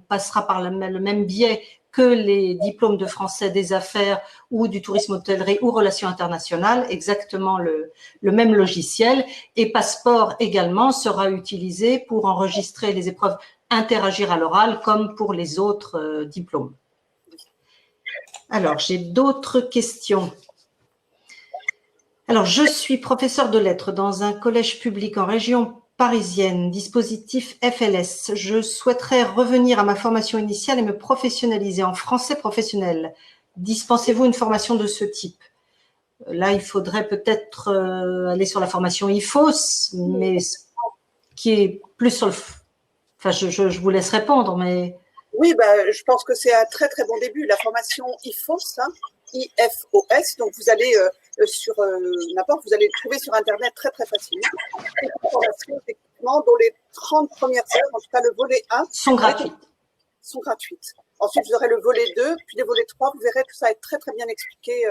passera par le même biais que les diplômes de français des affaires ou du tourisme hôtellerie ou relations internationales, exactement le même logiciel. Et Passeport également sera utilisé pour enregistrer les épreuves interagir à l'oral comme pour les autres diplômes. Alors, j'ai d'autres questions. Alors, je suis professeur de lettres dans un collège public en région parisienne, dispositif FLS. Je souhaiterais revenir à ma formation initiale et me professionnaliser en français professionnel. Dispensez-vous une formation de ce type? Là, il faudrait peut-être aller sur la formation IFOS, mais qui est plus sur le... Enfin, je vous laisse répondre, mais... Oui, je pense que c'est un très très bon début. La formation IFOS, hein, IFOS, donc vous allez sur n'importe, vous allez le trouver sur Internet très très facilement. C'est une formation effectivement dont les 30 premières heures, en tout cas le volet 1, sont gratuites. Ensuite, vous aurez le volet 2, puis les volets 3, vous verrez, tout ça est très très bien expliqué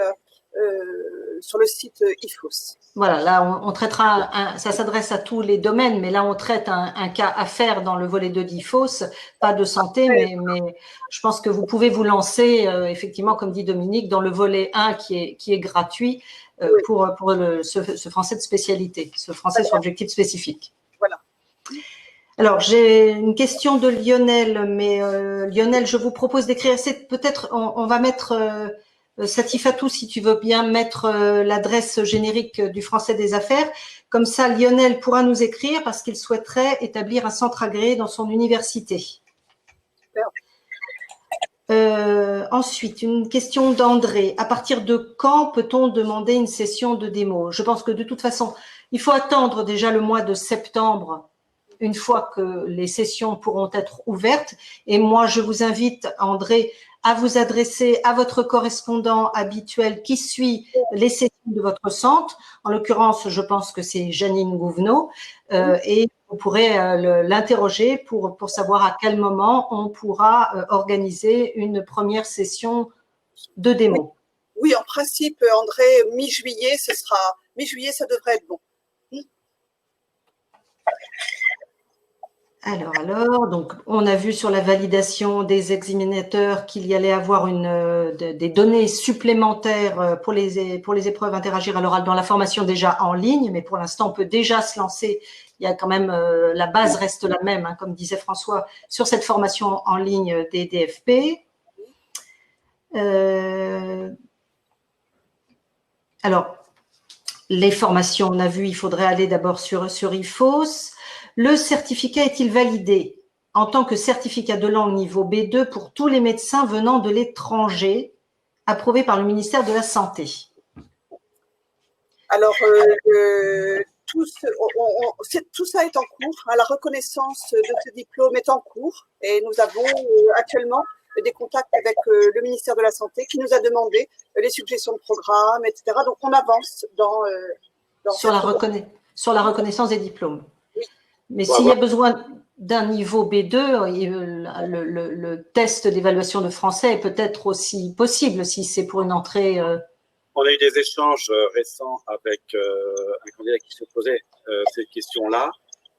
sur le site IFOS. Voilà, là on traitera, ça s'adresse à tous les domaines, mais là on traite un cas à faire dans le volet 2 d'IFOS, pas de santé, mais je pense que vous pouvez vous lancer, effectivement, comme dit Dominique, dans le volet 1 qui est gratuit pour ce français de spécialité, ce français sur objectif spécifique. Voilà. Alors, j'ai une question de Lionel, mais Lionel, je vous propose d'écrire, peut-être on va mettre... Satifatou, si tu veux bien mettre l'adresse générique du français des affaires. Comme ça, Lionel pourra nous écrire parce qu'il souhaiterait établir un centre agréé dans son université. Ensuite, une question d'André. À partir de quand peut-on demander une session de démo? Je pense que de toute façon, il faut attendre déjà le mois de septembre, une fois que les sessions pourront être ouvertes. Et moi, je vous invite, André, à vous adresser à votre correspondant habituel qui suit les sessions de votre centre. En l'occurrence, je pense que c'est Janine Gouvenot, et vous pourrez l'interroger pour savoir à quel moment on pourra organiser une première session de démo. Oui, en principe, André, mi-juillet, ça devrait être bon. Alors, donc, on a vu sur la validation des examinateurs qu'il y allait avoir des données supplémentaires pour les épreuves interagir à l'oral dans la formation déjà en ligne, mais pour l'instant, on peut déjà se lancer. Il y a quand même, la base reste la même, hein, comme disait François, sur cette formation en ligne des DFP. Alors, les formations, on a vu, il faudrait aller d'abord sur IFOS. Le certificat est-il validé en tant que certificat de langue niveau B2 pour tous les médecins venant de l'étranger, approuvé par le ministère de la Santé? Alors, tout ça est en cours. La reconnaissance de ce diplôme est en cours et nous avons actuellement des contacts avec le ministère de la Santé qui nous a demandé les suggestions de programmes, etc. Donc, on avance sur la reconnaissance des diplômes. Mais s'il y a besoin d'un niveau B2, le test d'évaluation de français est peut-être aussi possible si c'est pour une entrée. On a eu des échanges récents avec un candidat qui se posait ces questions-là,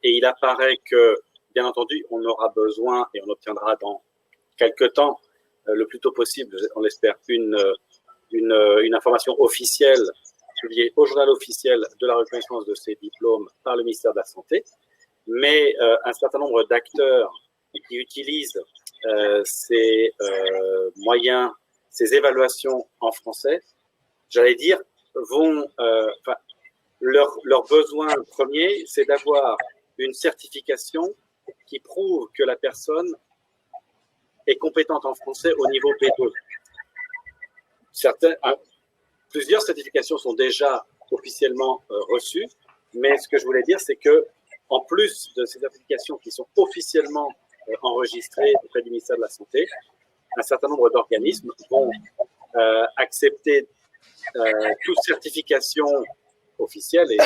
et il apparaît que, bien entendu, on aura besoin et on obtiendra dans quelques temps, le plus tôt possible, on l'espère, une information officielle publiée au journal officiel de la reconnaissance de ces diplômes par le ministère de la Santé. Mais un certain nombre d'acteurs qui utilisent ces moyens, ces évaluations en français, j'allais dire, leur besoin premier, c'est d'avoir une certification qui prouve que la personne est compétente en français au niveau B2. Plusieurs certifications sont déjà officiellement reçues, mais ce que je voulais dire, c'est que en plus de ces certifications qui sont officiellement enregistrées auprès du ministère de la Santé, un certain nombre d'organismes vont accepter toute certification officielle, et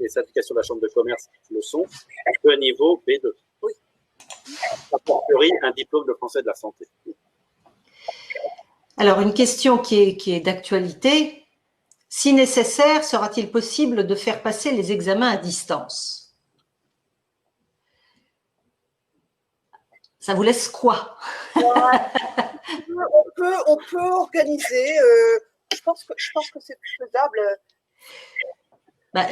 les certifications de la Chambre de commerce le sont, de niveau B2. Oui. A priori, un diplôme de français de la santé. Alors, une question qui est d'actualité. Si nécessaire, sera-t-il possible de faire passer les examens à distance? Ça vous laisse quoi? On peut organiser. Je pense que c'est faisable. Bah,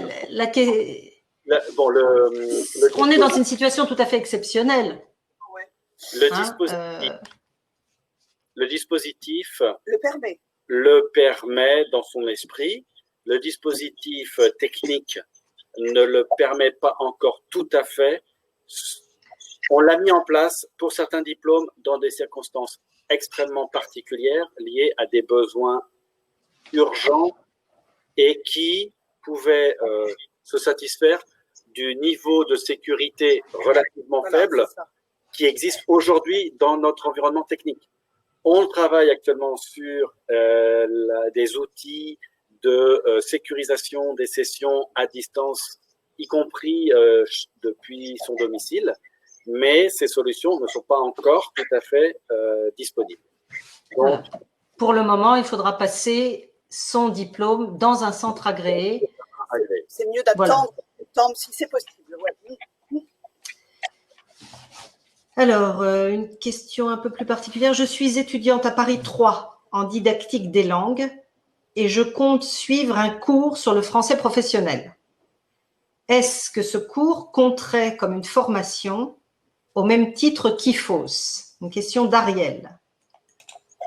on est dans une situation tout à fait exceptionnelle. Ouais. Le dispositif le permet dans son esprit. Le dispositif technique ne le permet pas encore tout à fait. On l'a mis en place pour certains diplômes dans des circonstances extrêmement particulières liées à des besoins urgents et qui pouvaient se satisfaire du niveau de sécurité relativement faible qui existe aujourd'hui dans notre environnement technique. On travaille actuellement sur des outils de sécurisation des sessions à distance, y compris depuis son domicile, mais ces solutions ne sont pas encore tout à fait disponibles. Donc, pour le moment, il faudra passer son diplôme dans un centre agréé. C'est mieux d'attendre si c'est possible. Ouais. Alors, une question un peu plus particulière. Je suis étudiante à Paris 3 en didactique des langues et je compte suivre un cours sur le français professionnel. Est-ce que ce cours compterait comme une formation au même titre qu'IFOS? Une question d'Ariel.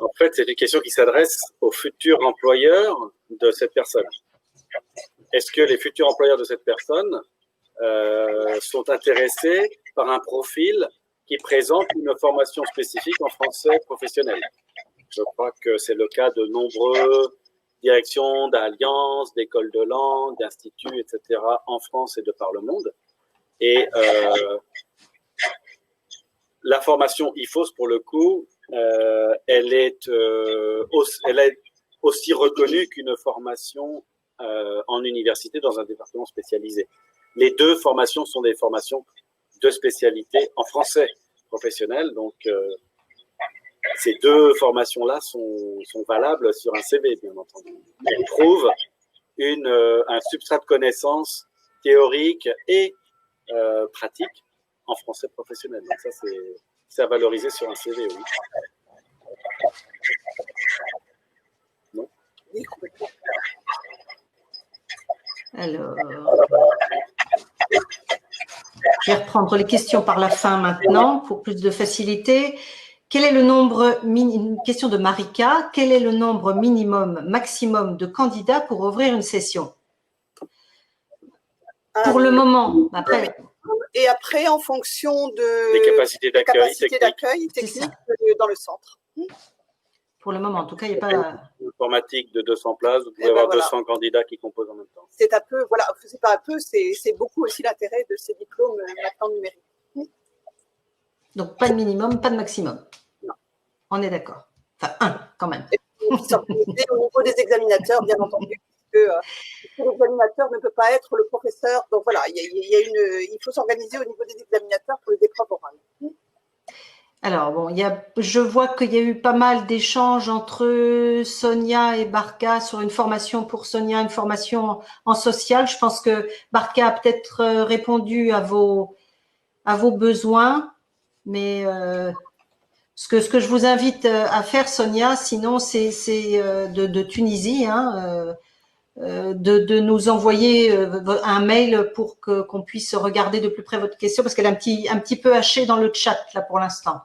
En fait, c'est une question qui s'adresse aux futurs employeurs de cette personne. Est-ce que les futurs employeurs de cette personne sont intéressés par un profil qui présente une formation spécifique en français professionnel? Je crois que c'est le cas de nombreuses directions d'alliances, d'écoles de langue, d'instituts, etc. en France et de par le monde. Et la formation IFOS, pour le coup, elle est aussi reconnue qu'une formation en université dans un département spécialisé. Les deux formations sont des formations de spécialité en français professionnel, donc ces deux formations-là sont valables sur un CV, bien entendu. Elles prouvent un substrat de connaissances théoriques et pratiques en français professionnel. Donc ça, c'est à valoriser sur un CV, oui. Non ? Alors, je vais reprendre les questions par la fin maintenant pour plus de facilité. Quel est le nombre, une question de Marika, quel est le nombre maximum de candidats pour ouvrir une session? Pour le moment, après. Et après, en fonction des capacités d'accueil techniques dans le centre. Pour le moment, en tout cas, il n'y a pas… Informatique de 200 places, vous pouvez avoir 200 candidats qui composent en même temps. C'est un peu, voilà, c'est pas un peu, c'est beaucoup aussi l'intérêt de ces diplômes maintenant numériques. Donc, pas de minimum, pas de maximum. Non. On est d'accord. Enfin, un, quand même. Au niveau des examinateurs, bien entendu, parce que l'examinateur ne peut pas être le professeur. Donc voilà, il faut s'organiser au niveau des examinateurs pour les épreuves orales. Alors, bon, je vois qu'il y a eu pas mal d'échanges entre Sonia et Barca sur une formation pour Sonia, une formation en social. Je pense que Barca a peut-être répondu à vos besoins, mais ce que je vous invite à faire, Sonia, sinon, c'est de Tunisie, hein, de nous envoyer un mail pour qu'on puisse regarder de plus près votre question, parce qu'elle est un petit peu hachée dans le chat, là, pour l'instant.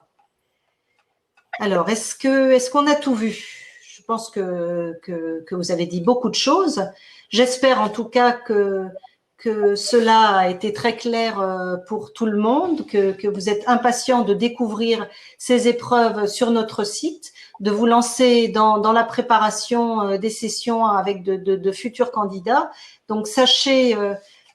Alors, est-ce qu'on a tout vu? Je pense que vous avez dit beaucoup de choses. J'espère en tout cas que cela a été très clair pour tout le monde, que vous êtes impatients de découvrir ces épreuves sur notre site, de vous lancer dans la préparation des sessions avec de futurs candidats. Donc, sachez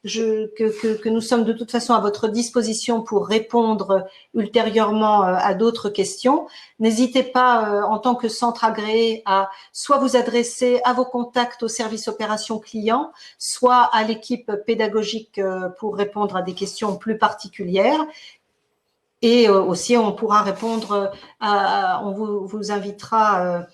que nous sommes de toute façon à votre disposition pour répondre ultérieurement à d'autres questions. N'hésitez pas, en tant que centre agréé, à soit vous adresser à vos contacts au service opération client, soit à l'équipe pédagogique pour répondre à des questions plus particulières. Et aussi, on pourra répondre, on vous invitera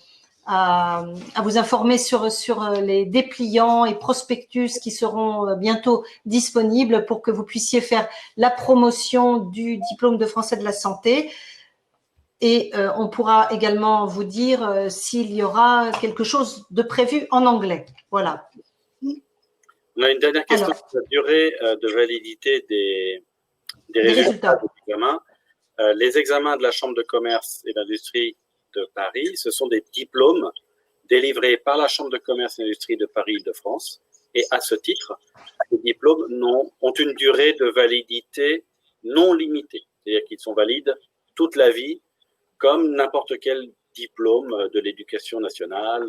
à vous informer sur les dépliants et prospectus qui seront bientôt disponibles pour que vous puissiez faire la promotion du diplôme de français de la santé. Et on pourra également vous dire s'il y aura quelque chose de prévu en anglais. Voilà. On a une dernière question sur la durée de validité des résultats des examens. Les examens de la Chambre de commerce et d'industrie de Paris, ce sont des diplômes délivrés par la Chambre de commerce et d'industrie de Paris-Île-de-France. Et à ce titre, les diplômes ont une durée de validité non limitée. C'est-à-dire qu'ils sont valides toute la vie, comme n'importe quel diplôme de l'éducation nationale.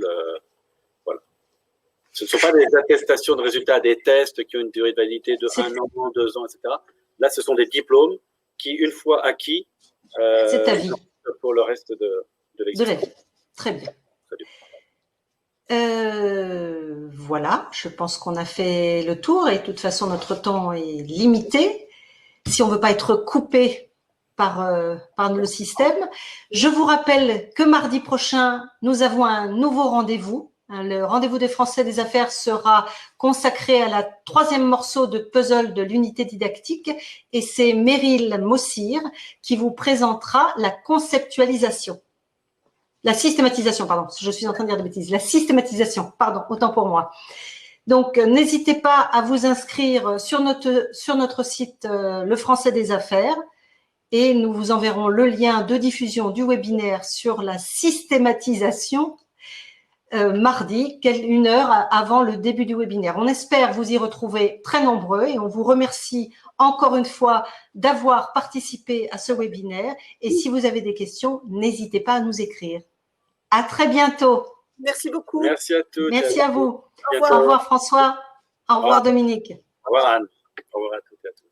Voilà. Ce ne sont pas des attestations de résultats des tests qui ont une durée de validité de 1 an, 2 ans, etc. Là, ce sont des diplômes qui, une fois acquis, c'est ta vie. Pour le reste de l'exercice. Très bien. Voilà, je pense qu'on a fait le tour et de toute façon, notre temps est limité. Si on ne veut pas être coupé par le système. Je vous rappelle que mardi prochain, nous avons un nouveau rendez-vous. Le rendez-vous des Français des affaires sera consacré à la 3e morceau de puzzle de l'unité didactique et c'est Meryl Mossir qui vous présentera la conceptualisation. La systématisation, pardon, je suis en train de dire des bêtises. La systématisation, pardon, autant pour moi. Donc, n'hésitez pas à vous inscrire sur notre site Le Français des affaires et nous vous enverrons le lien de diffusion du webinaire sur la systématisation mardi, 1 heure avant le début du webinaire. On espère vous y retrouver très nombreux et on vous remercie encore une fois d'avoir participé à ce webinaire. Et si vous avez des questions, n'hésitez pas à nous écrire. À très bientôt. Merci beaucoup. Merci à tous. Merci à vous. Au revoir François. Au revoir Dominique. Au revoir Anne. Au revoir à toutes et à tous.